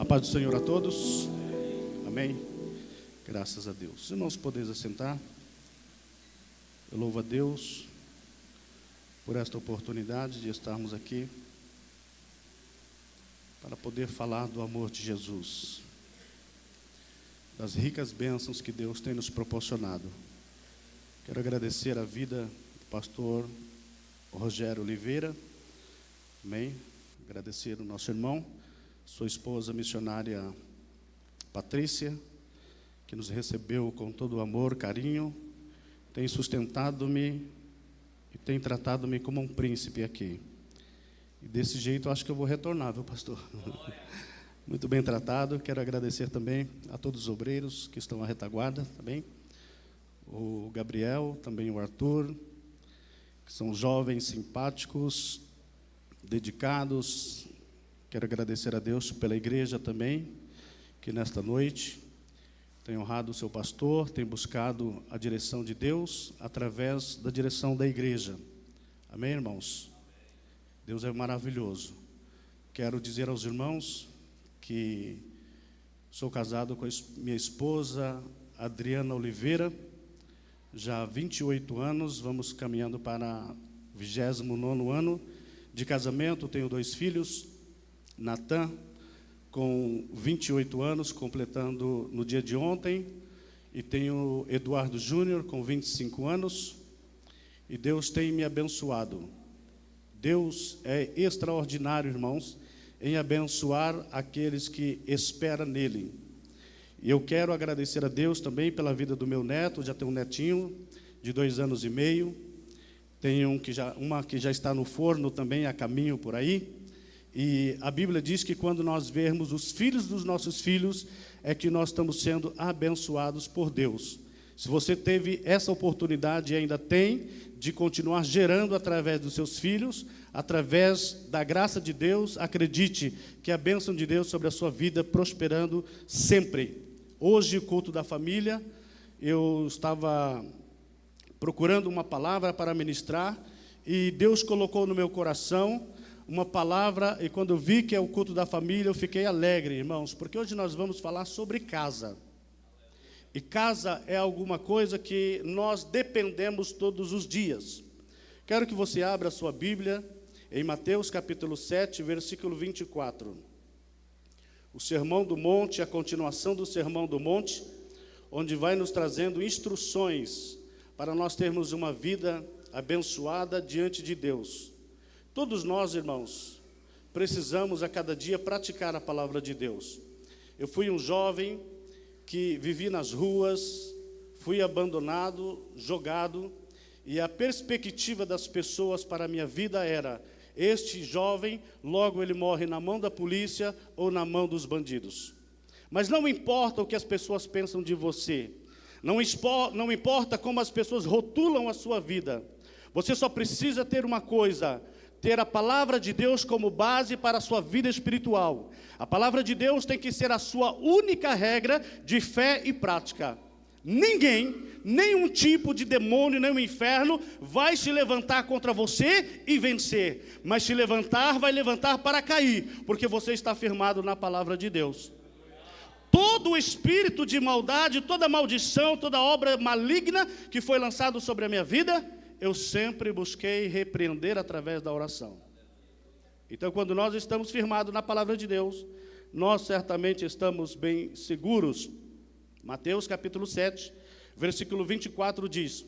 A paz do Senhor a todos. Amém. Graças a Deus. Irmãos, podeis assentar. Eu louvo a Deus por esta oportunidade de estarmos aqui para poder falar do amor de Jesus, das ricas bênçãos que Deus tem nos proporcionado. Quero agradecer a vida do pastor Rogério Oliveira. Amém. Agradecer o nosso irmão, sua esposa missionária Patrícia, que nos recebeu com todo o amor, carinho, tem sustentado-me e tem tratado-me como um príncipe aqui. E desse jeito eu acho que eu vou retornar, viu, pastor? Muito bem tratado. Quero agradecer também a todos os obreiros que estão à retaguarda, também. O Gabriel, também o Arthur, que são jovens simpáticos, dedicados. Quero agradecer a Deus pela igreja também, que nesta noite tem honrado o seu pastor, tem buscado a direção de Deus através da direção da igreja. Amém, irmãos? Deus é maravilhoso. Quero dizer aos irmãos que sou casado com a minha esposa, Adriana Oliveira, já há 28 anos, vamos caminhando para o 29º ano de casamento. Tenho 2 filhos, Natan, com 28 anos, completando no dia de ontem, e tenho Eduardo Júnior, com 25 anos, e Deus tem me abençoado. Deus é extraordinário, irmãos, em abençoar aqueles que esperam nele. E eu quero agradecer a Deus também pela vida do meu neto. Já tenho um netinho de 2 anos e meio, tenho uma que já está no forno também, a caminho por aí. E a Bíblia diz que quando nós vermos os filhos dos nossos filhos, é que nós estamos sendo abençoados por Deus. Se você teve essa oportunidade e ainda tem, de continuar gerando através dos seus filhos, através da graça de Deus, acredite que a bênção de Deus sobre a sua vida prosperando sempre. Hoje, o culto da família, eu estava procurando uma palavra para ministrar, e Deus colocou no meu coração uma palavra, e quando eu vi que é o culto da família, eu fiquei alegre, irmãos, porque hoje nós vamos falar sobre casa. E casa é alguma coisa que nós dependemos todos os dias. Quero que você abra a sua Bíblia em Mateus capítulo 7, versículo 24. O Sermão do Monte, a continuação do Sermão do Monte, onde vai nos trazendo instruções para nós termos uma vida abençoada diante de Deus. Todos nós, irmãos, precisamos a cada dia praticar a palavra de Deus. Eu fui um jovem que vivi nas ruas, fui abandonado, jogado, e a perspectiva das pessoas para a minha vida era: este jovem, logo ele morre na mão da polícia ou na mão dos bandidos. Mas não importa o que as pessoas pensam de você, não importa como as pessoas rotulam a sua vida, você só precisa ter uma coisa: ter a palavra de Deus como base para a sua vida espiritual. A palavra de Deus tem que ser a sua única regra de fé e prática. Ninguém, nenhum tipo de demônio, nem o inferno vai se levantar contra você e vencer. Mas se levantar, vai levantar para cair, porque você está firmado na palavra de Deus. Todo espírito de maldade, toda maldição, toda obra maligna que foi lançado sobre a minha vida, eu sempre busquei repreender através da oração. Então, quando nós estamos firmados na palavra de Deus, nós certamente estamos bem seguros. Mateus capítulo 7, versículo 24 diz: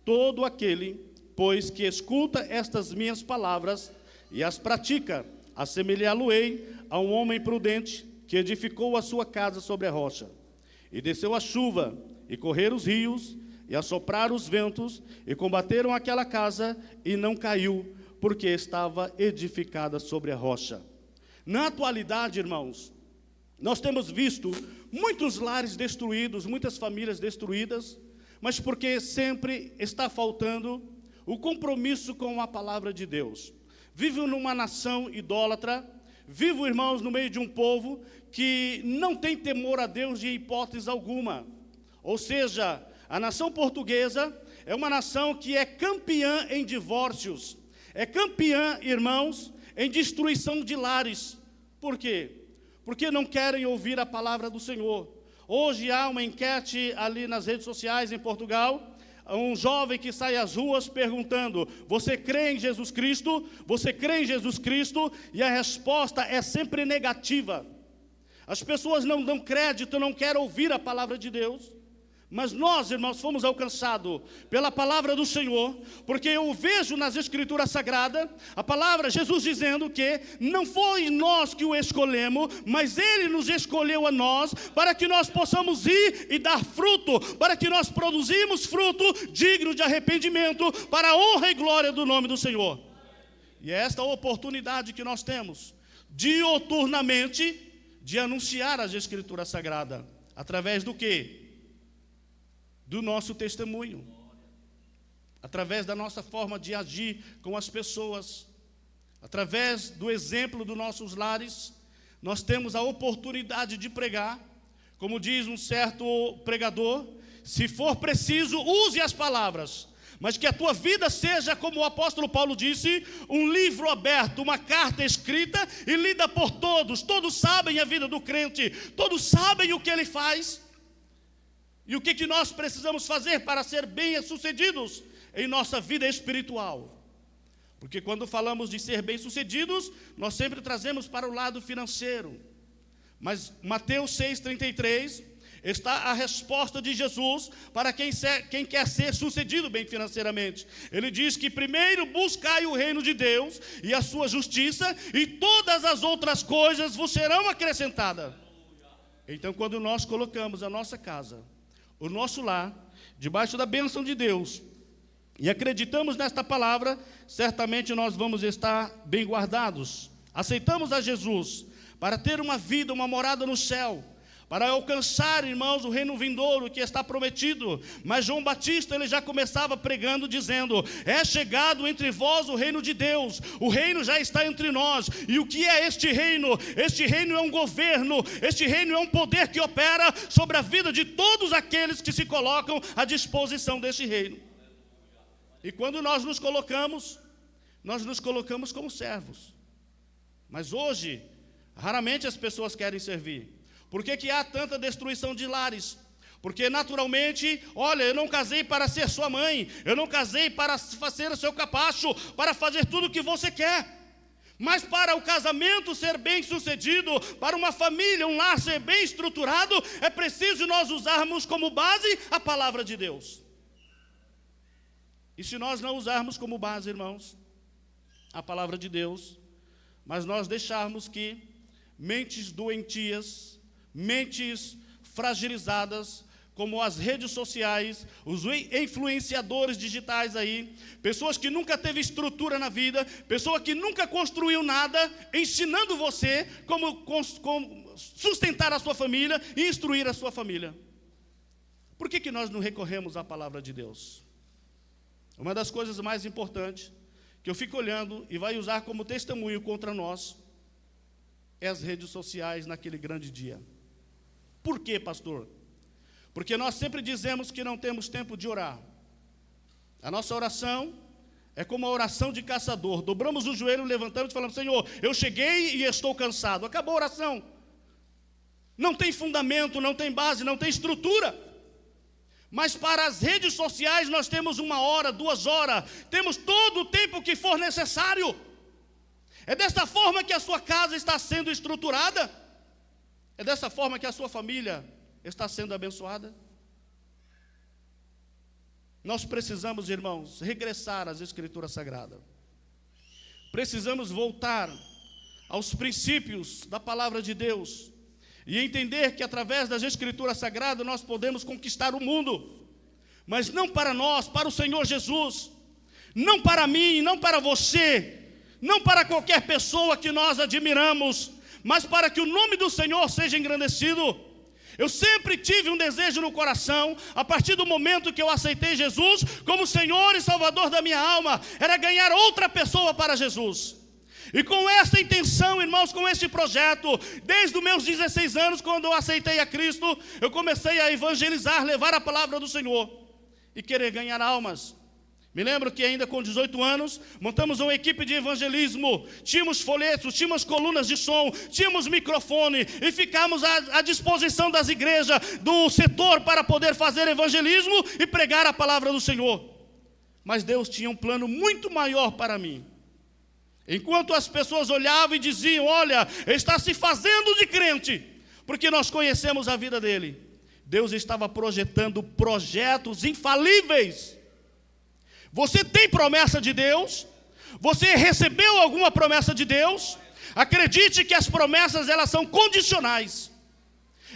todo aquele, pois, que escuta estas minhas palavras e as pratica, assemelhá-lo-ei a um homem prudente que edificou a sua casa sobre a rocha. E desceu a chuva, e correram os rios, e assopraram os ventos, e combateram aquela casa, e não caiu, porque estava edificada sobre a rocha. Na atualidade, irmãos, nós temos visto muitos lares destruídos, muitas famílias destruídas, mas porque sempre está faltando o compromisso com a palavra de Deus. Vivo numa nação idólatra, vivo, irmãos, no meio de um povo que não tem temor a Deus de hipótese alguma. Ou seja, a nação portuguesa é uma nação que é campeã em divórcios, é campeã, irmãos, em destruição de lares. Por quê? porque não querem ouvir a palavra do Senhor. Hoje há uma enquete ali nas redes sociais em Portugal, um jovem que sai às ruas perguntando: você crê em Jesus Cristo? Você crê em Jesus Cristo? E a resposta é sempre negativa. As pessoas não dão crédito, não querem ouvir a palavra de Deus. Mas nós, irmãos, fomos alcançados pela palavra do Senhor, porque eu vejo nas Escrituras Sagradas, a palavra, Jesus dizendo que não foi nós que o escolhemos, mas Ele nos escolheu a nós, para que nós possamos ir e dar fruto, para que nós produzimos fruto digno de arrependimento, para a honra e glória do nome do Senhor. E é esta oportunidade que nós temos, diuturnamente, de anunciar as Escrituras Sagradas, através do quê? Do nosso testemunho, através da nossa forma de agir com as pessoas, através do exemplo dos nossos lares, nós temos a oportunidade de pregar. Como diz um certo pregador: se for preciso, use as palavras, mas que a tua vida seja, como o apóstolo Paulo disse, um livro aberto, uma carta escrita e lida por todos. Todos sabem a vida do crente, todos sabem o que ele faz. E o que nós precisamos fazer para ser bem-sucedidos em nossa vida espiritual? Porque quando falamos de ser bem-sucedidos, nós sempre trazemos para o lado financeiro. Mas Mateus 6,33 está a resposta de Jesus para quem quer ser sucedido bem financeiramente. Ele diz que primeiro buscai o reino de Deus e a sua justiça, e todas as outras coisas vos serão acrescentadas. Então, quando nós colocamos a nossa casa, o nosso lar, debaixo da bênção de Deus, e acreditamos nesta palavra, certamente nós vamos estar bem guardados. Aceitamos a Jesus para ter uma vida, uma morada no céu, para alcançar, irmãos, o reino vindouro que está prometido. Mas João Batista, ele já começava pregando, dizendo: é chegado entre vós o reino de Deus, o reino já está entre nós. E o que é este reino? Este reino é um governo, este reino é um poder que opera sobre a vida de todos aqueles que se colocam à disposição deste reino. E quando nós nos colocamos como servos. Mas hoje, raramente as pessoas querem servir. Por que há tanta destruição de lares? Porque naturalmente, olha, eu não casei para ser sua mãe, eu não casei para ser o seu capacho, para fazer tudo o que você quer. Mas para o casamento ser bem sucedido, para uma família, um lar ser bem estruturado, é preciso nós usarmos como base a palavra de Deus. E se nós não usarmos como base, irmãos, a palavra de Deus, mas nós deixarmos que mentes doentias, mentes fragilizadas, como as redes sociais, os influenciadores digitais aí, pessoas que nunca teve estrutura na vida, pessoa que nunca construiu nada, ensinando você como sustentar a sua família e instruir a sua família. Por que nós não recorremos à palavra de Deus? Uma das coisas mais importantes que eu fico olhando e vai usar como testemunho contra nós é as redes sociais naquele grande dia. Por quê, pastor? Porque nós sempre dizemos que não temos tempo de orar. A nossa oração é como a oração de caçador. Dobramos o joelho, levantamos e falamos: Senhor, eu cheguei e estou cansado. Acabou a oração. Não tem fundamento, não tem base, não tem estrutura. Mas para as redes sociais nós temos 1 hora, 2 horas, temos todo o tempo que for necessário. É dessa forma que a sua casa está sendo estruturada? É dessa forma que a sua família está sendo abençoada? Nós precisamos, irmãos, regressar às Escrituras Sagradas. Precisamos voltar aos princípios da palavra de Deus e entender que através das Escrituras Sagradas nós podemos conquistar o mundo, mas não para nós, para o Senhor Jesus, não para mim, não para você, não para qualquer pessoa que nós admiramos, mas para que o nome do Senhor seja engrandecido. Eu sempre tive um desejo no coração, a partir do momento que eu aceitei Jesus como Senhor e Salvador da minha alma, era ganhar outra pessoa para Jesus. E com essa intenção, irmãos, com este projeto, desde os meus 16 anos, quando eu aceitei a Cristo, eu comecei a evangelizar, levar a palavra do Senhor e querer ganhar almas. Me lembro que ainda com 18 anos, montamos uma equipe de evangelismo, tínhamos folhetos, tínhamos colunas de som, tínhamos microfone e ficamos à disposição das igrejas, do setor, para poder fazer evangelismo e pregar a palavra do Senhor. Mas Deus tinha um plano muito maior para mim. Enquanto as pessoas olhavam e diziam, olha, está se fazendo de crente, porque nós conhecemos a vida dele, Deus estava projetando projetos infalíveis. Você tem promessa de Deus? Você recebeu alguma promessa de Deus? Acredite que as promessas, elas são condicionais.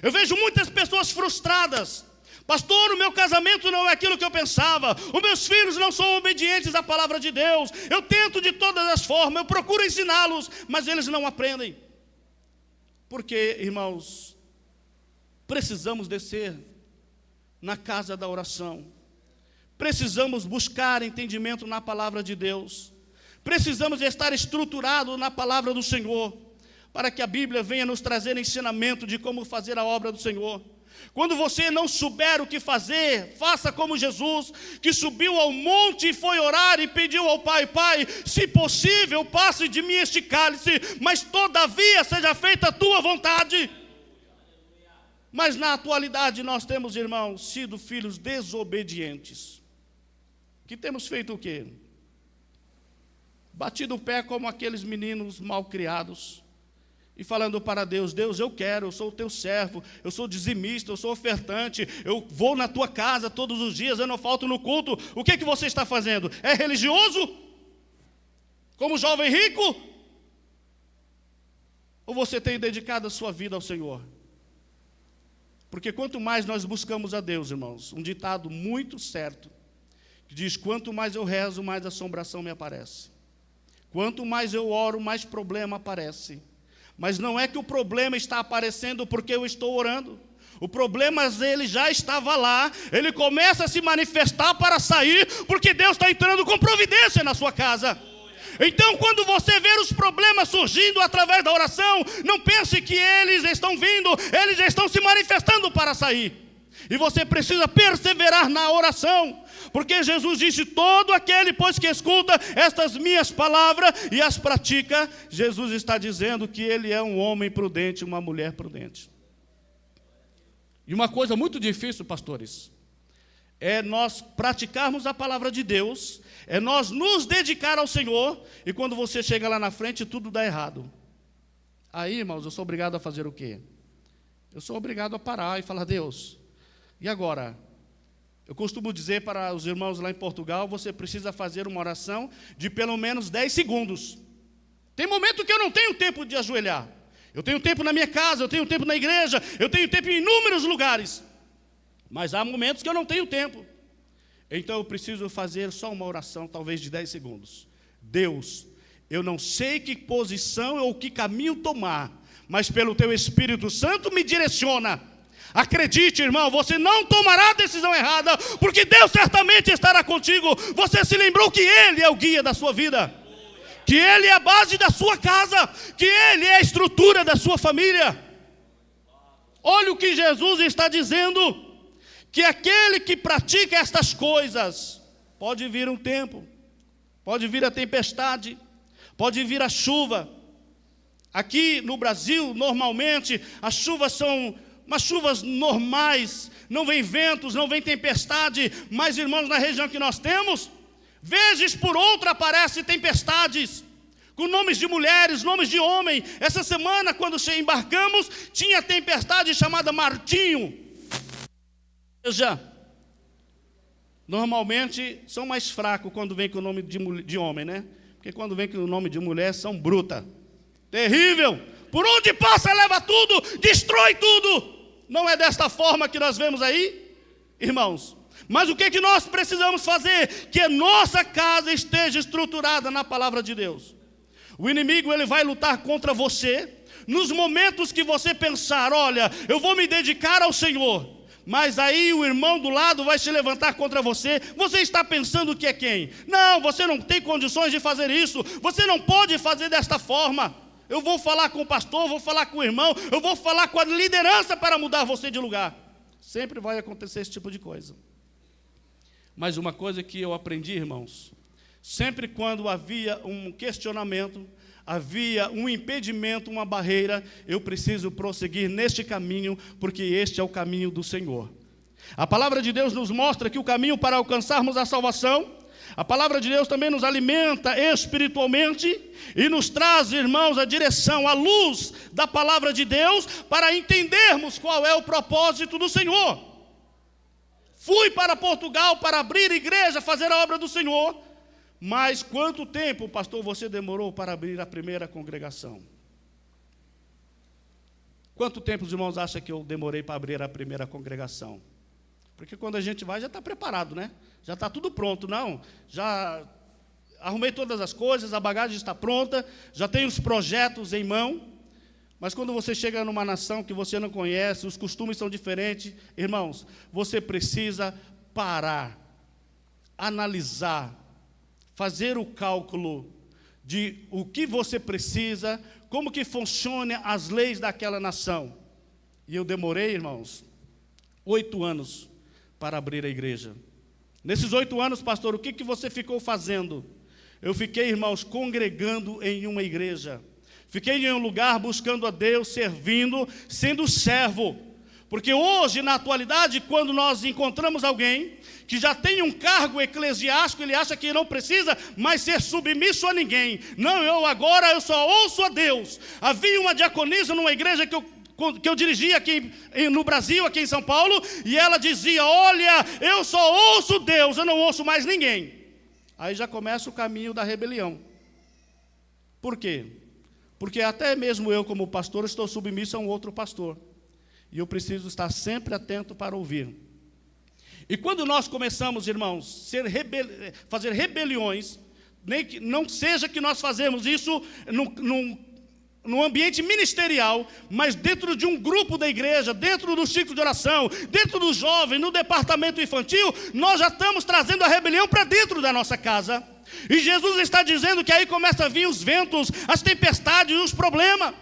Eu vejo muitas pessoas frustradas. Pastor, o meu casamento não é aquilo que eu pensava. Os meus filhos não são obedientes à palavra de Deus. Eu tento de todas as formas, eu procuro ensiná-los, mas eles não aprendem. Porque, irmãos, precisamos descer na casa da oração. Precisamos buscar entendimento na palavra de Deus. Precisamos estar estruturados na palavra do Senhor, para que a Bíblia venha nos trazer ensinamento de como fazer a obra do Senhor. Quando você não souber o que fazer, faça como Jesus, que subiu ao monte e foi orar e pediu ao Pai, Pai, se possível, passe de mim este cálice, mas todavia seja feita a tua vontade. Mas na atualidade nós temos, irmãos, sido filhos desobedientes. Que temos feito o quê? Batido o pé como aqueles meninos mal criados e falando para Deus, Deus, eu quero, eu sou o teu servo, eu sou dizimista, eu sou ofertante, eu vou na tua casa todos os dias, eu não falto no culto. O que você está fazendo? É religioso? Como jovem rico? Ou você tem dedicado a sua vida ao Senhor? Porque quanto mais nós buscamos a Deus, irmãos, um ditado muito certo, que diz, quanto mais eu rezo, mais assombração me aparece. Quanto mais eu oro, mais problema aparece. Mas não é que o problema está aparecendo porque eu estou orando. O problema, ele já estava lá, ele começa a se manifestar para sair, porque Deus está entrando com providência na sua casa. Então, quando você ver os problemas surgindo através da oração, não pense que eles estão vindo, eles estão se manifestando para sair. E você precisa perseverar na oração, porque Jesus disse, todo aquele, pois, que escuta estas minhas palavras e as pratica, Jesus está dizendo que ele é um homem prudente, uma mulher prudente. E uma coisa muito difícil, pastores, é nós praticarmos a palavra de Deus, é nós nos dedicar ao Senhor, e quando você chega lá na frente, tudo dá errado. Aí, irmãos, eu sou obrigado a fazer o quê? Eu sou obrigado a parar e falar, Deus, e agora? Eu costumo dizer para os irmãos lá em Portugal, você precisa fazer uma oração de pelo menos 10 segundos. Tem momento que eu não tenho tempo de ajoelhar. Eu tenho tempo na minha casa, eu tenho tempo na igreja, eu tenho tempo em inúmeros lugares. Mas há momentos que eu não tenho tempo. Então eu preciso fazer só uma oração, talvez de 10 segundos. Deus, eu não sei que posição ou que caminho tomar, mas pelo Teu Espírito Santo me direciona. Acredite, irmão, você não tomará a decisão errada, porque Deus certamente estará contigo. Você se lembrou que Ele é o guia da sua vida, que Ele é a base da sua casa, que Ele é a estrutura da sua família. Olha o que Jesus está dizendo, que aquele que pratica estas coisas, pode vir um tempo, pode vir a tempestade, pode vir a chuva. Aqui no Brasil, normalmente, as chuvas são umas chuvas normais, não vem ventos, não vem tempestade, mas, irmãos, na região que nós temos, vezes por outra aparecem tempestades, com nomes de mulheres, nomes de homem. Essa semana, quando embarcamos, tinha tempestade chamada Martinho. Veja, normalmente são mais fracos quando vem com o nome de homem, né? Porque quando vem com o nome de mulher, são bruta. Terrível. Por onde passa, leva tudo, destrói tudo. Não é desta forma que nós vemos aí, irmãos? Mas o que nós precisamos fazer? Que a nossa casa esteja estruturada na palavra de Deus. O inimigo, ele vai lutar contra você nos momentos que você pensar, olha, eu vou me dedicar ao Senhor. Mas aí o irmão do lado vai se levantar contra você. Você está pensando que é quem? Não, você não tem condições de fazer isso. Você não pode fazer desta forma. Eu vou falar com o pastor, vou falar com o irmão, eu vou falar com a liderança para mudar você de lugar. Sempre vai acontecer esse tipo de coisa. Mas uma coisa que eu aprendi, irmãos, sempre quando havia um questionamento, havia um impedimento, uma barreira, eu preciso prosseguir neste caminho, porque este é o caminho do Senhor. A palavra de Deus nos mostra que o caminho para alcançarmos a salvação, a palavra de Deus também nos alimenta espiritualmente e nos traz, irmãos, a direção, a luz da palavra de Deus para entendermos qual é o propósito do Senhor. Fui para Portugal para abrir igreja, fazer a obra do Senhor, mas quanto tempo, pastor, você demorou para abrir a primeira congregação? Quanto tempo os irmãos acham que eu demorei para abrir a primeira congregação? Porque quando a gente vai, já está preparado, né? Já está tudo pronto, não? Já arrumei todas as coisas, a bagagem está pronta, já tenho os projetos em mão. Mas quando você chega numa nação que você não conhece, os costumes são diferentes, irmãos, você precisa parar, analisar, fazer o cálculo de o que você precisa, como que funcionam as leis daquela nação. E eu demorei, irmãos, 8 anos para abrir a igreja. Nesses 8 anos, pastor, o que você ficou fazendo? Eu fiquei, irmãos, congregando em uma igreja. Fiquei em um lugar buscando a Deus, servindo, sendo servo. Porque hoje, na atualidade, quando nós encontramos alguém que já tem um cargo eclesiástico, ele acha que não precisa mais ser submisso a ninguém. Não, eu só ouço a Deus. Havia uma diaconisa numa igreja que eu dirigia aqui no Brasil, aqui em São Paulo, e ela dizia, olha, eu só ouço Deus, eu não ouço mais ninguém. Aí já começa o caminho da rebelião. Por quê? Porque até mesmo eu, como pastor, estou submisso a um outro pastor. E eu preciso estar sempre atento para ouvir. E quando nós começamos, irmãos, fazer rebeliões, nem que não seja que nós fazemos isso no ambiente ministerial, mas dentro de um grupo da igreja, dentro do ciclo de oração, dentro dos jovens, no departamento infantil, nós já estamos trazendo a rebelião para dentro da nossa casa. E Jesus está dizendo que aí começa a vir os ventos, as tempestades, os problemas.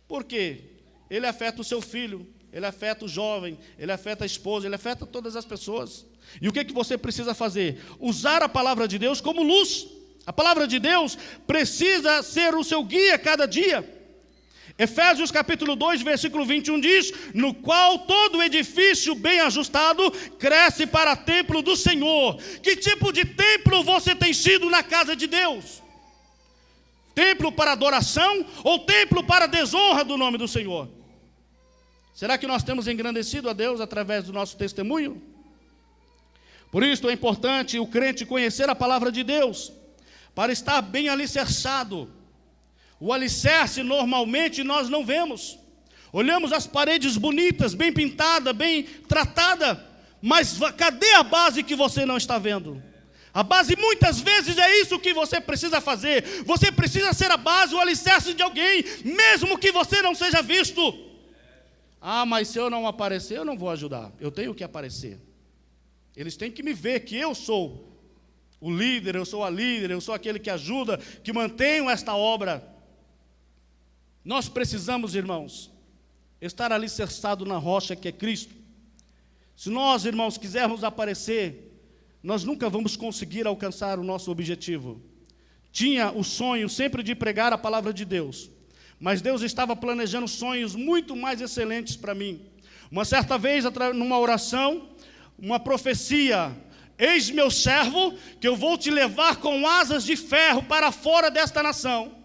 Por quê? Ele afeta o seu filho, ele afeta o jovem, ele afeta a esposa, ele afeta todas as pessoas. E o que você precisa fazer? Usar a palavra de Deus como luz. A palavra de Deus precisa ser o seu guia cada dia. Efésios capítulo 2, versículo 21 diz, no qual todo edifício bem ajustado cresce para templo do Senhor. Que tipo de templo você tem sido na casa de Deus? Templo para adoração ou templo para desonra do nome do Senhor? Será que nós temos engrandecido a Deus através do nosso testemunho? Por isso é importante o crente conhecer a palavra de Deus, para estar bem alicerçado. O alicerce normalmente nós não vemos. Olhamos as paredes bonitas, bem pintadas, bem tratadas, mas cadê a base que você não está vendo? A base muitas vezes é isso que você precisa fazer. Você precisa ser a base, o alicerce de alguém, mesmo que você não seja visto. Ah, mas se eu não aparecer, eu não vou ajudar. Eu tenho que aparecer. Eles têm que me ver que eu sou o líder, eu sou a líder, eu sou aquele que ajuda, que mantenho esta obra. Nós precisamos, irmãos, estar alicerçado na rocha que é Cristo. Se nós, irmãos, quisermos aparecer, nós nunca vamos conseguir alcançar o nosso objetivo. Tinha o sonho sempre de pregar a palavra de Deus, mas Deus estava planejando sonhos muito mais excelentes para mim. Uma certa vez, numa oração, uma profecia, eis meu servo, que eu vou te levar com asas de ferro para fora desta nação.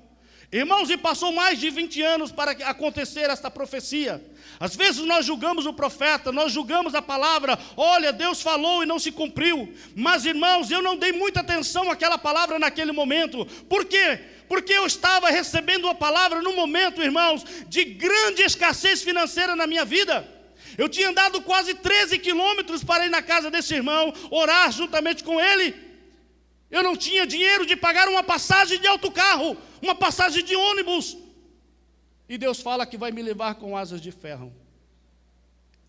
Irmãos, e passou mais de 20 anos para acontecer esta profecia. Às vezes nós julgamos o profeta, nós julgamos a palavra, olha, Deus falou e não se cumpriu. Mas, irmãos, eu não dei muita atenção àquela palavra naquele momento. Por quê? Porque eu estava recebendo a palavra num momento, irmãos, de grande escassez financeira na minha vida. Eu tinha andado quase 13 quilômetros para ir na casa desse irmão, orar juntamente com ele. Eu não tinha dinheiro de pagar uma passagem de autocarro, uma passagem de ônibus. E Deus fala que vai me levar com asas de ferro.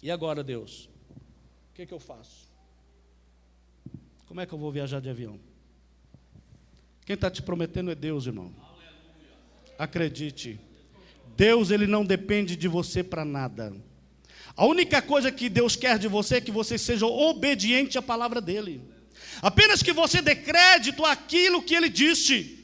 E agora, Deus, o que eu faço? Como é que eu vou viajar de avião? Quem está te prometendo é Deus, irmão. Acredite. Deus, ele não depende de você para nada. A única coisa que Deus quer de você é que você seja obediente à palavra dele. Apenas que você dê crédito àquilo que ele disse.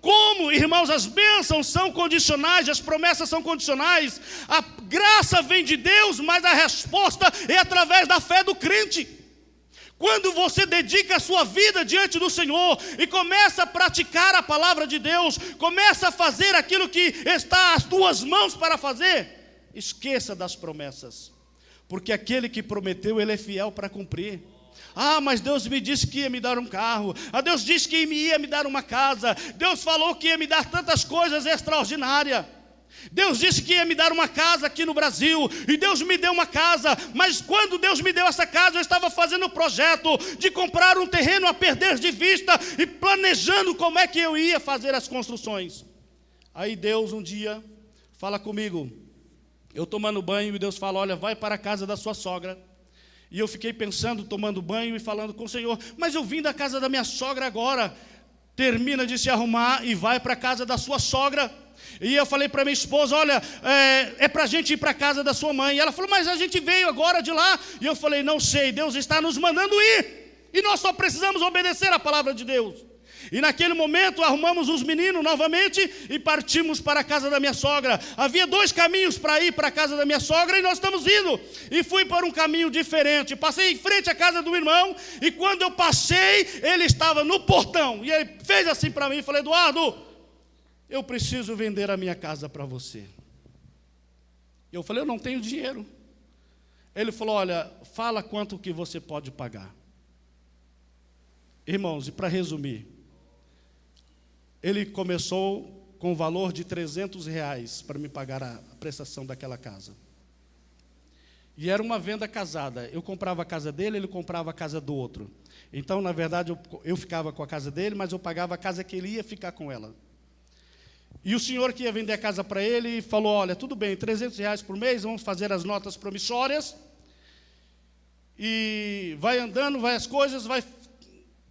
Como, irmãos, as bênçãos são condicionais, as promessas são condicionais, a graça vem de Deus, mas a resposta é através da fé do crente. Quando você dedica a sua vida diante do Senhor e começa a praticar a palavra de Deus, começa a fazer aquilo que está às tuas mãos para fazer, esqueça das promessas, porque aquele que prometeu, ele é fiel para cumprir. Ah, mas Deus me disse que ia me dar um carro. Ah, Deus disse que ia me dar uma casa. Deus falou que ia me dar tantas coisas extraordinárias. Deus disse que ia me dar uma casa aqui no Brasil. E Deus me deu uma casa. Mas quando Deus me deu essa casa, eu estava fazendo o projeto de comprar um terreno a perder de vista e planejando como é que eu ia fazer as construções. Aí Deus um dia fala comigo. Eu tomando banho e Deus fala, olha, vai para a casa da sua sogra. E eu fiquei pensando, tomando banho e falando com o Senhor, mas eu vim da casa da minha sogra agora. Termina de se arrumar e vai para a casa da sua sogra. E eu falei para minha esposa, olha, é para a gente ir para a casa da sua mãe. E ela falou, mas a gente veio agora de lá. E eu falei, não sei, Deus está nos mandando ir. E nós só precisamos obedecer a palavra de Deus. E naquele momento arrumamos os meninos novamente e partimos para a casa da minha sogra. Havia 2 caminhos para ir para a casa da minha sogra e nós estamos indo. E fui por um caminho diferente. Passei em frente à casa do irmão e quando eu passei, ele estava no portão. E ele fez assim para mim e falou, Eduardo, eu preciso vender a minha casa para você. Eu falei, eu não tenho dinheiro. Ele falou, olha, fala quanto que você pode pagar. Irmãos, e para resumir, ele começou com o valor de R$300 para me pagar a prestação daquela casa. E era uma venda casada. Eu comprava a casa dele, ele comprava a casa do outro. Então, na verdade, eu ficava com a casa dele, mas eu pagava a casa que ele ia ficar com ela. E o senhor que ia vender a casa para ele falou, olha, tudo bem, R$300 por mês, vamos fazer as notas promissórias. E vai andando, vai as coisas, vai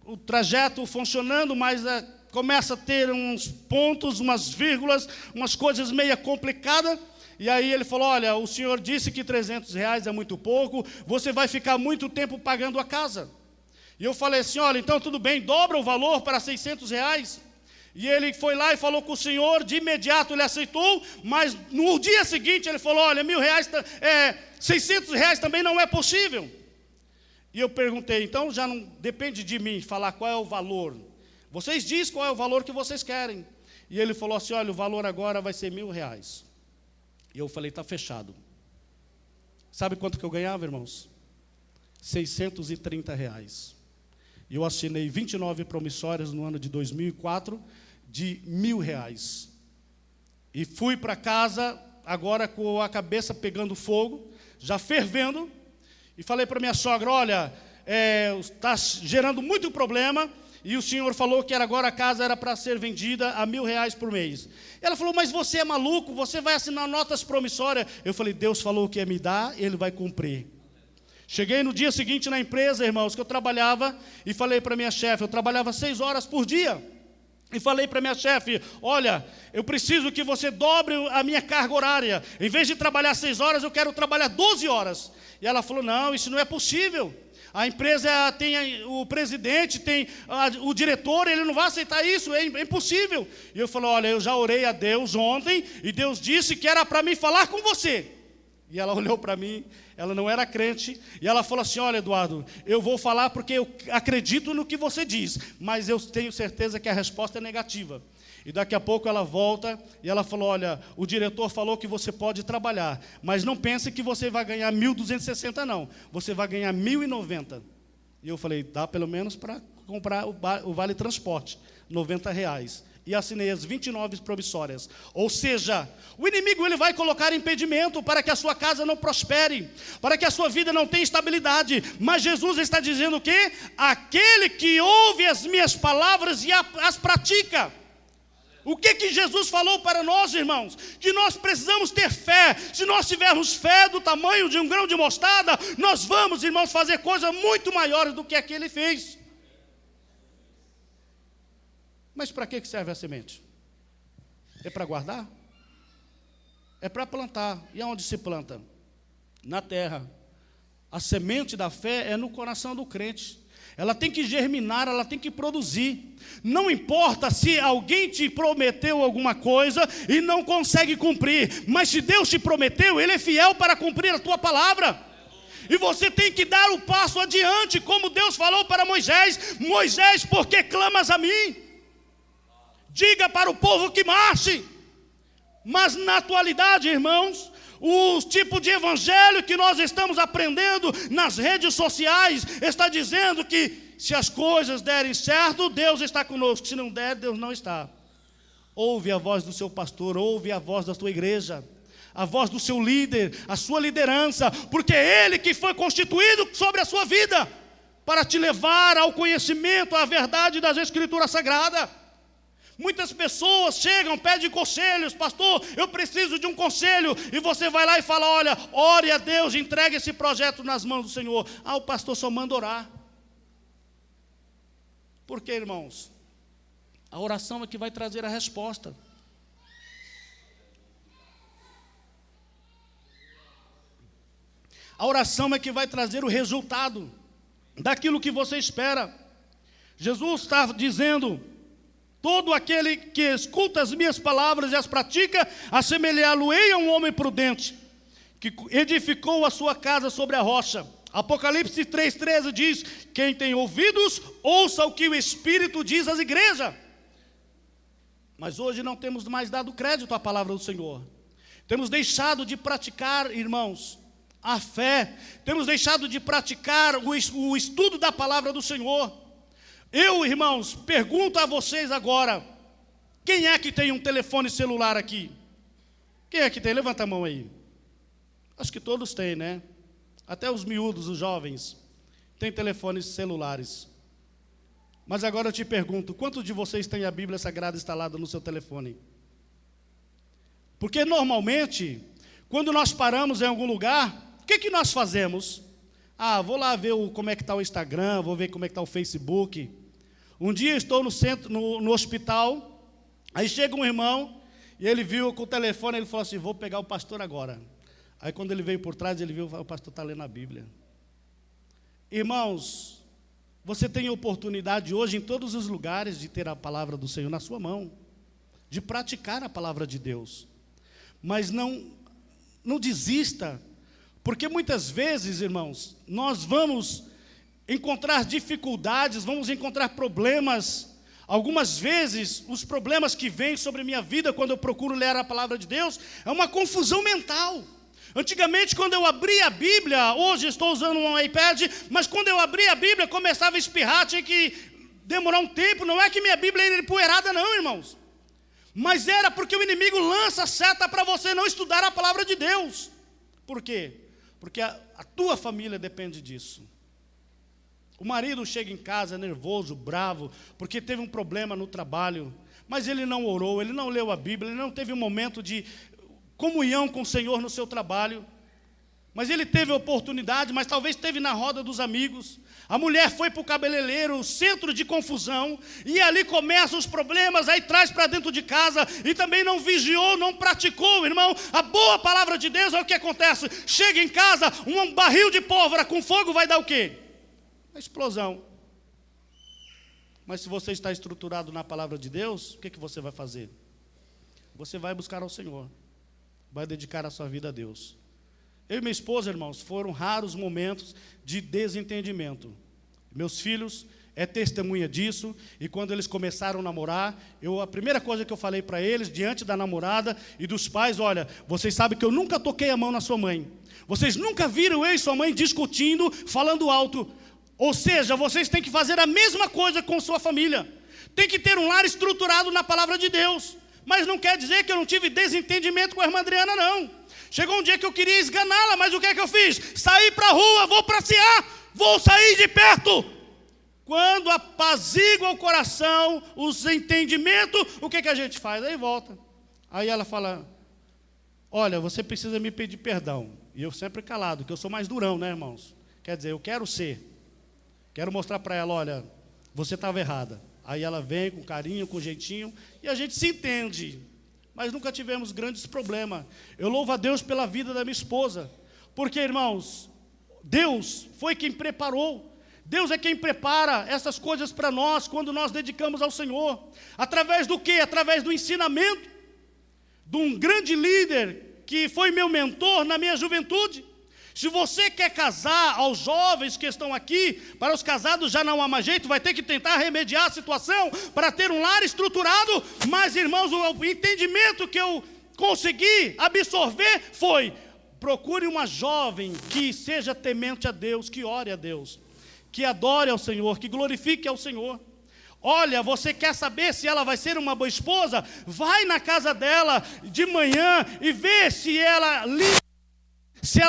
o trajeto funcionando, mas começa a ter uns pontos, umas vírgulas, umas coisas meio complicadas. E aí ele falou, olha, o senhor disse que R$300 é muito pouco, você vai ficar muito tempo pagando a casa. E eu falei assim, olha, então tudo bem, dobra o valor para R$600. E ele foi lá e falou com o senhor, de imediato ele aceitou, mas no dia seguinte ele falou, olha, R$1.000, R$600 também não é possível. E eu perguntei, então já não depende de mim falar qual é o valor. Vocês dizem qual é o valor que vocês querem. E ele falou assim, olha, o valor agora vai ser R$1.000. E eu falei, está fechado. Sabe quanto que eu ganhava, irmãos? R$630. E eu assinei 29 promissórias no ano de 2004 de R$1.000. E fui para casa, agora com a cabeça pegando fogo, já fervendo, e falei para minha sogra, olha, está gerando muito problema, e o senhor falou que agora a casa era para ser vendida a R$1.000 por mês. Ela falou, mas você é maluco, você vai assinar notas promissórias. Eu falei, Deus falou que ia me dar, Ele vai cumprir. Cheguei no dia seguinte na empresa, irmãos, que eu trabalhava, e falei para minha chefe, eu trabalhava 6 horas por dia. E falei para minha chefe, olha, eu preciso que você dobre a minha carga horária. Em vez de trabalhar 6 horas, eu quero trabalhar 12 horas. E ela falou, não, isso não é possível. A empresa tem o presidente, tem o diretor, ele não vai aceitar isso, é impossível. E eu falei, olha, eu já orei a Deus ontem, e Deus disse que era para mim falar com você. E ela olhou para mim, ela não era crente, e ela falou assim, olha, Eduardo, eu vou falar porque eu acredito no que você diz, mas eu tenho certeza que a resposta é negativa. E daqui a pouco ela volta e ela falou, olha, o diretor falou que você pode trabalhar, mas não pense que você vai ganhar 1.260 não, você vai ganhar 1.090. E eu falei, dá pelo menos para comprar o vale transporte, R$90. E assinei as 29 promissórias. Ou seja, o inimigo ele vai colocar impedimento para que a sua casa não prospere, para que a sua vida não tenha estabilidade. Mas Jesus está dizendo o quê? Aquele que ouve as minhas palavras e as pratica. O que Jesus falou para nós, irmãos? Que nós precisamos ter fé. Se nós tivermos fé do tamanho de um grão de mostarda, nós vamos, irmãos, fazer coisas muito maiores do que aquele fez. Mas para que serve a semente? É para guardar? É para plantar. E aonde se planta? na terra. A semente da fé é no coração do crente. Ela tem que germinar, ela tem que produzir. Não importa se alguém te prometeu alguma coisa e não consegue cumprir, mas se Deus te prometeu, Ele é fiel para cumprir a tua palavra. E você tem que dar o passo adiante, como Deus falou para Moisés: Moisés, por que clamas a mim? Diga para o povo que marche. Mas na atualidade, irmãos, o tipo de evangelho que nós estamos aprendendo nas redes sociais está dizendo que se as coisas derem certo, Deus está conosco. Se não der, Deus não está. Ouve a voz do seu pastor, ouve a voz da sua igreja, a voz do seu líder, a sua liderança, porque é Ele que foi constituído sobre a sua vida para te levar ao conhecimento, à verdade das Escrituras Sagradas. Muitas pessoas chegam, pedem conselhos: pastor, eu preciso de um conselho. E você vai lá e fala: olha, ore a Deus, entregue esse projeto nas mãos do Senhor. Ah, o pastor só manda orar. Por quê, irmãos? A oração é que vai trazer a resposta. A oração é que vai trazer o resultado daquilo que você espera. Jesus está dizendo: todo aquele que escuta as minhas palavras e as pratica, assemelhá-lo-ei a um homem prudente, que edificou a sua casa sobre a rocha. Apocalipse 3,13 diz: quem tem ouvidos, ouça o que o Espírito diz às igrejas. Mas hoje não temos mais dado crédito à palavra do Senhor. Temos deixado de praticar, irmãos, a fé. Temos deixado de praticar o estudo da palavra do Senhor. Eu, irmãos, pergunto a vocês agora: quem é que tem um telefone celular aqui? Quem é que tem? Levanta a mão aí. Acho que todos têm, né? Até os miúdos, os jovens, têm telefones celulares. Mas agora eu te pergunto: quantos de vocês têm a Bíblia Sagrada instalada no seu telefone? Porque normalmente, quando nós paramos em algum lugar, o que nós fazemos? Ah, vou lá ver como é que está o Instagram, vou ver como é que está o Facebook. Um dia estou no centro, no hospital, aí chega um irmão, e ele viu com o telefone, ele falou assim: vou pegar o pastor agora. Aí quando ele veio por trás, ele viu, o pastor está lendo a Bíblia. Irmãos, você tem a oportunidade hoje em todos os lugares de ter a palavra do Senhor na sua mão, de praticar a palavra de Deus. Mas não desista, porque muitas vezes, irmãos, nós vamos encontrar dificuldades, vamos encontrar problemas. Algumas vezes, os problemas que vêm sobre a minha vida quando eu procuro ler a palavra de Deus, é uma confusão mental. Antigamente, quando eu abria a Bíblia, hoje estou usando um iPad, mas quando eu abria a Bíblia, começava a espirrar, tinha que demorar um tempo. Não é que minha Bíblia era empoeirada não, irmãos, mas era porque o inimigo lança seta para você não estudar a palavra de Deus. Por quê? Porque a tua família depende disso. O marido chega em casa nervoso, bravo, porque teve um problema no trabalho, mas ele não orou, ele não leu a Bíblia, ele não teve um momento de comunhão com o Senhor no seu trabalho. Mas ele teve a oportunidade, mas talvez teve na roda dos amigos. A mulher foi para o cabeleireiro, centro de confusão, e ali começam os problemas, aí traz para dentro de casa, e também não vigiou, não praticou, irmão, a boa palavra de Deus. Olha o que acontece: chega em casa, um barril de pólvora com fogo vai dar o quê? A explosão. Mas se você está estruturado na palavra de Deus, o que você vai fazer? Você vai buscar ao Senhor, vai dedicar a sua vida a Deus. Eu e minha esposa, irmãos, foram raros momentos de desentendimento. Meus filhos é testemunha disso, e quando eles começaram a namorar, a primeira coisa que eu falei para eles, diante da namorada e dos pais: olha, vocês sabem que eu nunca toquei a mão na sua mãe, vocês nunca viram eu e sua mãe discutindo, falando alto. Ou seja, vocês têm que fazer a mesma coisa com sua família, tem que ter um lar estruturado na palavra de Deus. Mas não quer dizer que eu não tive desentendimento com a irmã Adriana, não. Chegou um dia que eu queria esganá-la, mas o que é que eu fiz? Saí para a rua, vou passear, vou sair de perto. Quando apazigua o coração, os entendimentos, o que a gente faz? Aí volta. Aí ela fala: olha, você precisa me pedir perdão. E eu sempre calado, porque eu sou mais durão, né, irmãos? Quer dizer, eu quero mostrar para ela: olha, você estava errada. Aí ela vem com carinho, com jeitinho, e a gente se entende. Mas nunca tivemos grandes problemas. Eu louvo a Deus pela vida da minha esposa, Porque, irmãos, Deus foi quem preparou. Deus é quem prepara essas coisas para nós quando nós dedicamos ao Senhor. Através do quê? Através do ensinamento de um grande líder que foi meu mentor na minha juventude. Se você quer casar, aos jovens que estão aqui, para os casados já não há mais jeito, vai ter que tentar remediar a situação para ter um lar estruturado. Mas, irmãos, o entendimento que eu consegui absorver foi: procure uma jovem que seja temente a Deus, que ore a Deus, que adore ao Senhor, que glorifique ao Senhor. Olha, você quer saber se ela vai ser uma boa esposa? Vai na casa dela de manhã e vê se ela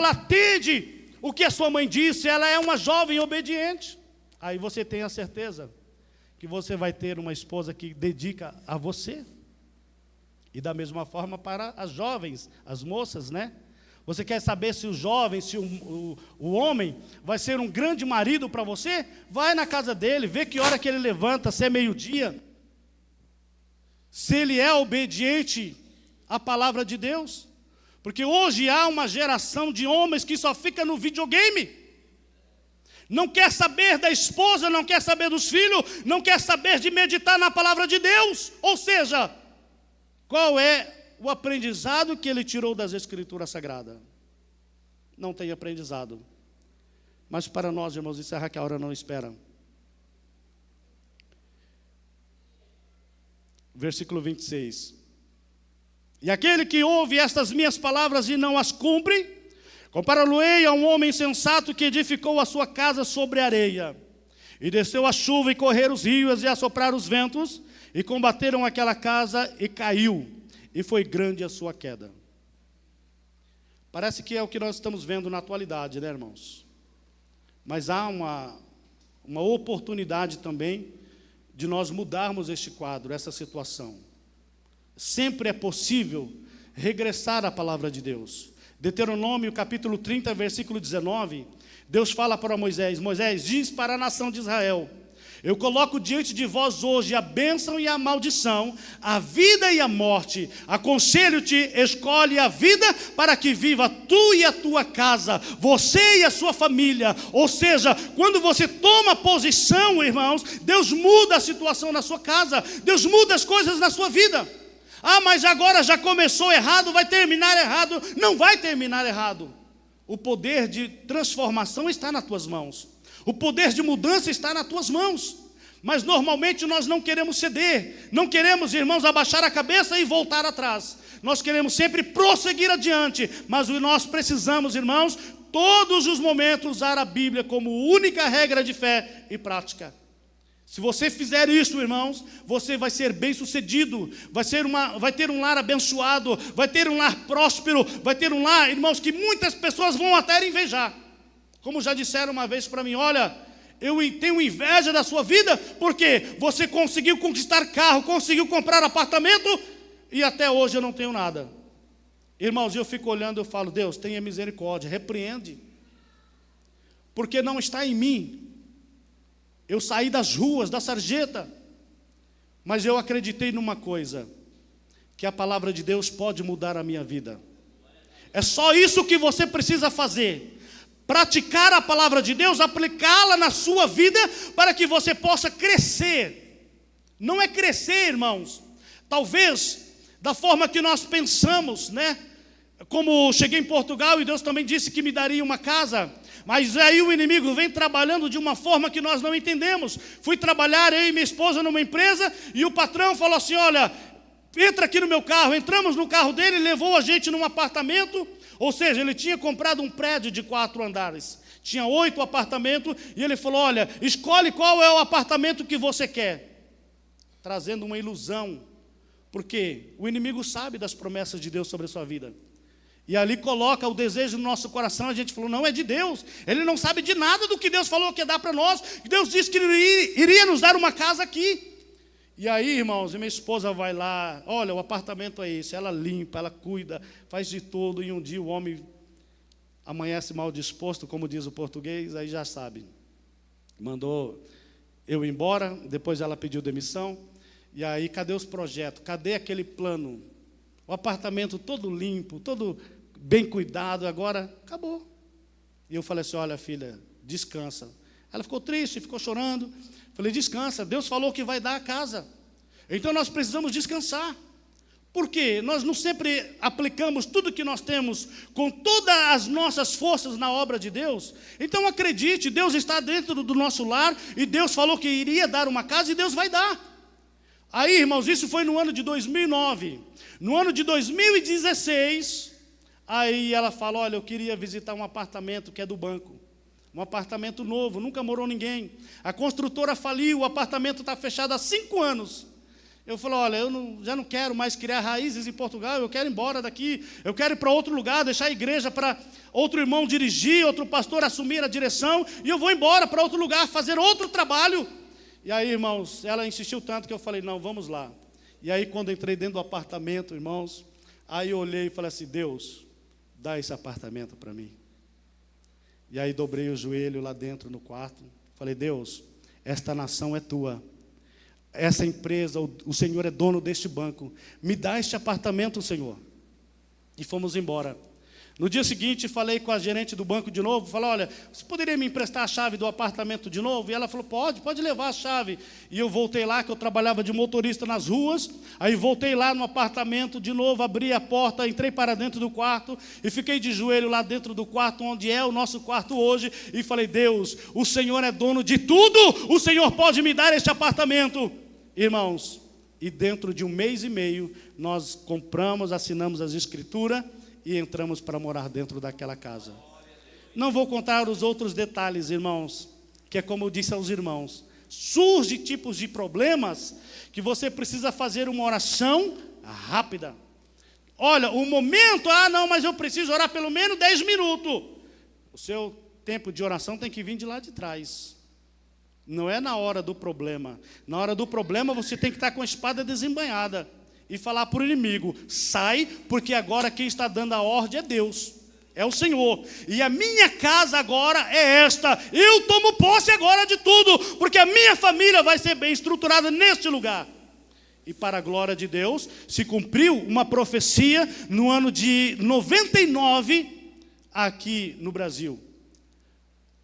atende o que a sua mãe disse, se ela é uma jovem obediente. Aí você tem a certeza que você vai ter uma esposa que dedica a você. E da mesma forma para as jovens, as moças, né? Você quer saber se o jovem, se o homem vai ser um grande marido para você? Vai na casa dele, vê que hora que ele levanta, se é meio-dia. Se ele é obediente à palavra de Deus. Porque hoje há uma geração de homens que só fica no videogame. Não quer saber da esposa, não quer saber dos filhos, não quer saber de meditar na palavra de Deus. Ou seja, qual é o aprendizado que ele tirou das Escrituras Sagradas? Não tem aprendizado. Mas para nós, irmãos, encerrar que a hora não espera. Versículo 26. E aquele que ouve estas minhas palavras e não as cumpre, compará-lo-ei a um homem insensato que edificou a sua casa sobre areia. E desceu a chuva e correram os rios e assopraram os ventos, e combateram aquela casa e caiu. E foi grande a sua queda. Parece que é o que nós estamos vendo na atualidade, né, irmãos? Mas há uma oportunidade também de nós mudarmos este quadro, essa situação. Sempre é possível regressar à palavra de Deus. Deuteronômio capítulo 30, versículo 19, Deus fala para Moisés: Moisés, diz para a nação de Israel: eu coloco diante de vós hoje a bênção e a maldição, a vida e a morte. Aconselho-te, escolhe a vida para que viva tu e a tua casa, você e a sua família. Ou seja, quando você toma posição, irmãos, Deus muda a situação na sua casa, Deus muda as coisas na sua vida. Ah, mas agora já começou errado, vai terminar errado. Não vai terminar errado. O poder de transformação está nas tuas mãos. O poder de mudança está nas tuas mãos. Mas normalmente nós não queremos ceder. Não queremos, irmãos, abaixar a cabeça e voltar atrás. Nós queremos sempre prosseguir adiante. Mas nós precisamos, irmãos, todos os momentos usar a Bíblia como única regra de fé e prática. Se você fizer isso, irmãos, você vai ser bem-sucedido, vai ter um lar abençoado, vai ter um lar próspero, vai ter um lar, irmãos, que muitas pessoas vão até invejar. Como já disseram uma vez para mim: olha, eu tenho inveja da sua vida, porque você conseguiu conquistar carro, conseguiu comprar apartamento, e até hoje eu não tenho nada. Irmãos, eu fico olhando e falo: Deus, tenha misericórdia, repreende, porque não está em mim. Eu saí das ruas, da sarjeta, mas eu acreditei numa coisa, que a palavra de Deus pode mudar a minha vida. É só isso que você precisa fazer: praticar a palavra de Deus, aplicá-la na sua vida, para que você possa crescer. Não é crescer, irmãos, talvez da forma que nós pensamos, né? Como cheguei em Portugal e Deus também disse que me daria uma casa, mas aí o inimigo vem trabalhando de uma forma que nós não entendemos. Fui trabalhar, eu e minha esposa, numa empresa, e o patrão falou assim: olha, entra aqui no meu carro. Entramos no carro dele, levou a gente num apartamento. Ou seja, ele tinha comprado um prédio de 4 andares, tinha 8 apartamentos, e ele falou: olha, escolhe qual é o apartamento que você quer, trazendo uma ilusão, porque o inimigo sabe das promessas de Deus sobre a sua vida. E ali coloca o desejo no nosso coração. A gente falou: não é de Deus, ele não sabe de nada do que Deus falou que ia dar para nós. Deus disse que iria nos dar uma casa aqui. E aí, irmãos, minha esposa vai lá: olha, o apartamento é esse. Ela limpa, ela cuida, faz de tudo. E um dia o homem amanhece mal disposto, como diz o português, aí já sabe, mandou eu ir embora. Depois ela pediu demissão. E aí, cadê os projetos? Cadê aquele plano? O apartamento todo limpo, todo bem cuidado. Agora, acabou. E eu falei assim, olha filha, descansa. Ela ficou triste, ficou chorando. Falei, descansa, Deus falou que vai dar a casa. Então nós precisamos descansar. Por quê? Nós não sempre aplicamos tudo que nós temos com todas as nossas forças na obra de Deus. Então acredite, Deus está dentro do nosso lar e Deus falou que iria dar uma casa e Deus vai dar. Aí, irmãos, isso foi no ano de 2009. No ano de 2016, aí ela falou, olha, eu queria visitar um apartamento que é do banco. Um apartamento novo, nunca morou ninguém. A construtora faliu, o apartamento está fechado há 5 anos. Eu falei, olha, já não quero mais criar raízes em Portugal, eu quero ir embora daqui, eu quero ir para outro lugar, deixar a igreja para outro irmão dirigir, outro pastor assumir a direção, e eu vou embora para outro lugar, fazer outro trabalho. E aí, irmãos, ela insistiu tanto que eu falei, não, vamos lá. E aí, quando entrei dentro do apartamento, irmãos, aí eu olhei e falei assim, Deus, dá esse apartamento para mim. E aí dobrei o joelho lá dentro no quarto, falei, Deus, esta nação é tua. Essa empresa, o Senhor é dono deste banco. Me dá este apartamento, Senhor. E fomos embora. No dia seguinte, falei com a gerente do banco de novo. Falei, olha, você poderia me emprestar a chave do apartamento de novo? E ela falou, pode levar a chave. E eu voltei lá, que eu trabalhava de motorista nas ruas. Aí voltei lá no apartamento de novo, abri a porta, entrei para dentro do quarto. E fiquei de joelho lá dentro do quarto, onde é o nosso quarto hoje. E falei, Deus, o Senhor é dono de tudo. O Senhor pode me dar este apartamento. Irmãos, e dentro de 1 mês e meio, nós compramos, assinamos as escrituras e entramos para morar dentro daquela casa. Não vou contar os outros detalhes, irmãos, que é como eu disse aos irmãos, surge tipos de problemas que você precisa fazer uma oração rápida. Olha, o momento, não, mas eu preciso orar pelo menos 10 minutos. O seu tempo de oração tem que vir de lá de trás. Não é na hora do problema. Na hora do problema você tem que estar com a espada desembainhada e falar para o inimigo, sai, porque agora quem está dando a ordem é Deus, é o Senhor. E a minha casa agora é esta. Eu tomo posse agora de tudo, porque a minha família vai ser bem estruturada neste lugar. E para a glória de Deus, se cumpriu uma profecia no ano de 99 aqui no Brasil.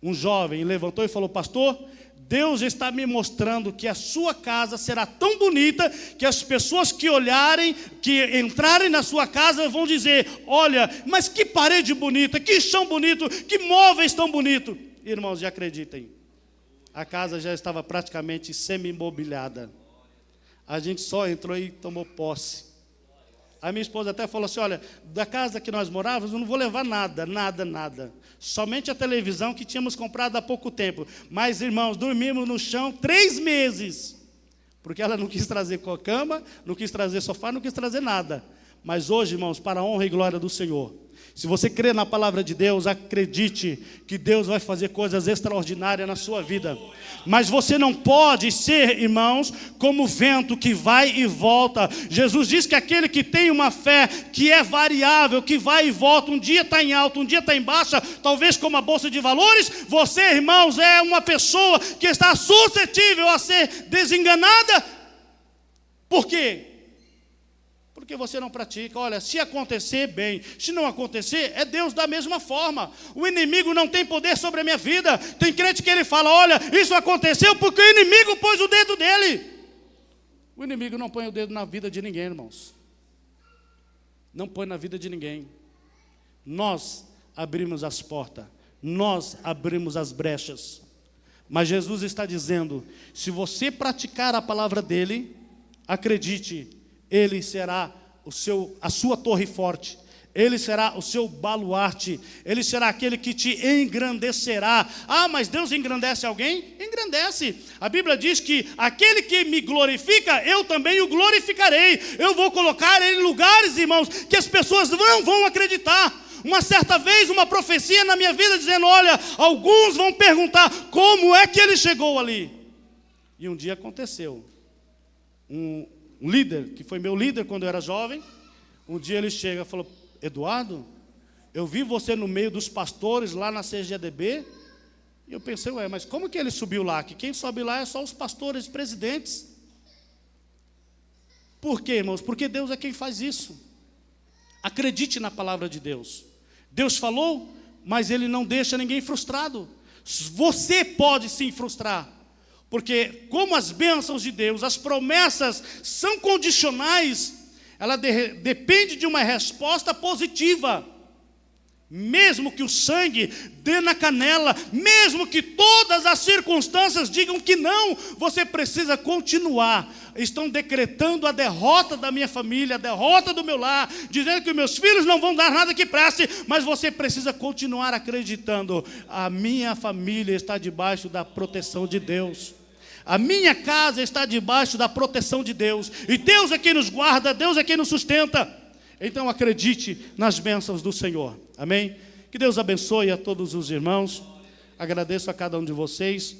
Um jovem levantou e falou, pastor, Deus está me mostrando que a sua casa será tão bonita que as pessoas que olharem, que entrarem na sua casa vão dizer, olha, mas que parede bonita, que chão bonito, que móveis tão bonitos. Irmãos, já acreditem, a casa já estava praticamente semi-imobiliada. A gente só entrou e tomou posse. A minha esposa até falou assim, olha, da casa que nós morávamos, eu não vou levar nada. Somente a televisão que tínhamos comprado há pouco tempo. Mas, irmãos, dormimos no chão 3 meses. Porque ela não quis trazer cama, não quis trazer sofá, não quis trazer nada. Mas hoje, irmãos, para a honra e glória do Senhor, se você crê na palavra de Deus, acredite que Deus vai fazer coisas extraordinárias na sua vida. Mas você não pode ser, irmãos, como o vento que vai e volta. Jesus diz que aquele que tem uma fé que é variável, que vai e volta, um dia está em alta, um dia está em baixa, talvez como a bolsa de valores, você, irmãos, é uma pessoa que está suscetível a ser desenganada. Por quê? Porque você não pratica. Olha, se acontecer, bem. Se não acontecer, é Deus da mesma forma. O inimigo não tem poder sobre a minha vida. Tem crente que ele fala, olha, isso aconteceu porque o inimigo pôs o dedo dele. O inimigo não põe o dedo na vida de ninguém, irmãos. Não põe na vida de ninguém. Nós abrimos as portas. Nós abrimos as brechas. Mas Jesus está dizendo, se você praticar a palavra dele, acredite, ele será a sua torre forte. Ele será o seu baluarte. Ele será aquele que te engrandecerá. Mas Deus engrandece alguém? Engrandece. A Bíblia diz que aquele que me glorifica, eu também o glorificarei. Eu vou colocar ele em lugares, irmãos, que as pessoas não vão acreditar. Uma certa vez, uma profecia na minha vida dizendo, olha, alguns vão perguntar, como é que ele chegou ali? E um dia aconteceu. Um líder, que foi meu líder quando eu era jovem, um dia ele chega e falou, Eduardo, eu vi você no meio dos pastores lá na CGDB, e eu pensei, mas como que ele subiu lá? Que quem sobe lá é só os pastores presidentes. Por quê, irmãos? Porque Deus é quem faz isso. Acredite na palavra de Deus. Deus falou, mas Ele não deixa ninguém frustrado. Você pode sim frustrar, porque como as bênçãos de Deus, as promessas são condicionais, ela depende de uma resposta positiva. Mesmo que o sangue dê na canela, mesmo que todas as circunstâncias digam que não, você precisa continuar. Estão decretando a derrota da minha família, a derrota do meu lar, dizendo que meus filhos não vão dar nada que preste, mas você precisa continuar acreditando. A minha família está debaixo da proteção de Deus. A minha casa está debaixo da proteção de Deus. E Deus é quem nos guarda, Deus é quem nos sustenta. Então acredite nas bênçãos do Senhor. Amém? Que Deus abençoe a todos os irmãos. Agradeço a cada um de vocês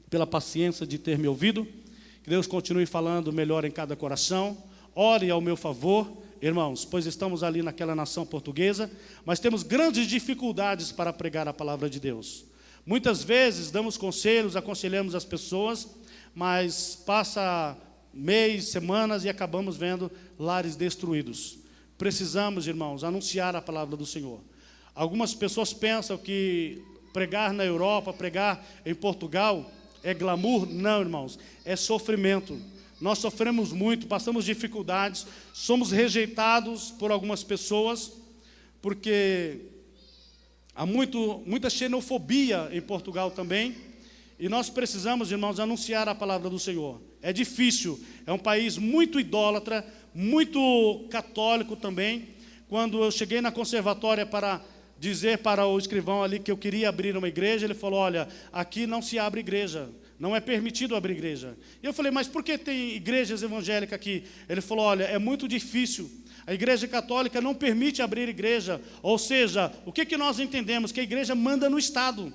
pela paciência de ter me ouvido. Que Deus continue falando melhor em cada coração. Ore ao meu favor, irmãos, pois estamos ali naquela nação portuguesa, mas temos grandes dificuldades para pregar a palavra de Deus. Muitas vezes damos conselhos, aconselhamos as pessoas, mas passa meses, semanas e acabamos vendo lares destruídos. Precisamos, irmãos, anunciar a palavra do Senhor. Algumas pessoas pensam que pregar na Europa, pregar em Portugal é glamour. Não, irmãos, é sofrimento. Nós sofremos muito, passamos dificuldades, somos rejeitados por algumas pessoas, porque há muita xenofobia em Portugal também, e nós precisamos, irmãos, anunciar a palavra do Senhor. É difícil, é um país muito idólatra, muito católico também. Quando eu cheguei na conservatória para dizer para o escrivão ali que eu queria abrir uma igreja, ele falou, olha, aqui não se abre igreja, não é permitido abrir igreja. E eu falei, mas por que tem igrejas evangélicas aqui? Ele falou, olha, é muito difícil, a igreja católica não permite abrir igreja, ou seja, o que nós entendemos? Que a igreja manda no Estado.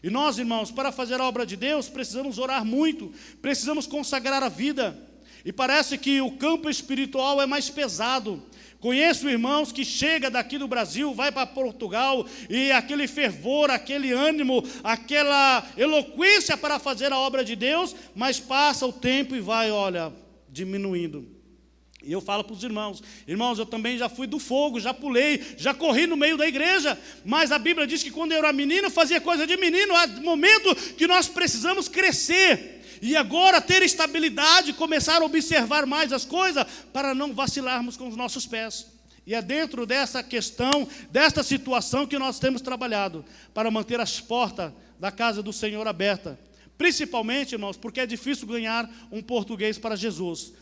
E nós, irmãos, para fazer a obra de Deus, precisamos orar muito, precisamos consagrar a vida. E parece que o campo espiritual é mais pesado. Conheço irmãos que chegam daqui do Brasil, vai para Portugal, e aquele fervor, aquele ânimo, aquela eloquência para fazer a obra de Deus, mas passa o tempo e vai, olha, diminuindo. E eu falo para os irmãos, eu também já fui do fogo, já pulei, já corri no meio da igreja, mas a Bíblia diz que quando eu era menino, fazia coisa de menino. Há momento que nós precisamos crescer, e agora ter estabilidade, começar a observar mais as coisas, para não vacilarmos com os nossos pés. E é dentro dessa questão, desta situação que nós temos trabalhado, para manter as portas da casa do Senhor abertas. Principalmente, irmãos, porque é difícil ganhar um português para Jesus.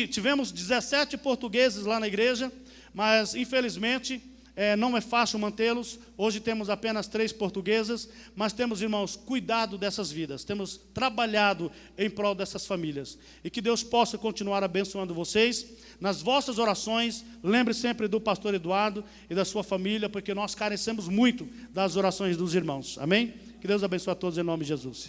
Tivemos 17 portugueses lá na igreja, mas infelizmente não é fácil mantê-los. Hoje temos apenas 3 portuguesas, mas temos, irmãos, cuidado dessas vidas, temos trabalhado em prol dessas famílias. E que Deus possa continuar abençoando vocês. Nas vossas orações, lembre sempre do pastor Eduardo e da sua família, porque nós carecemos muito das orações dos irmãos. Amém? Que Deus abençoe a todos em nome de Jesus.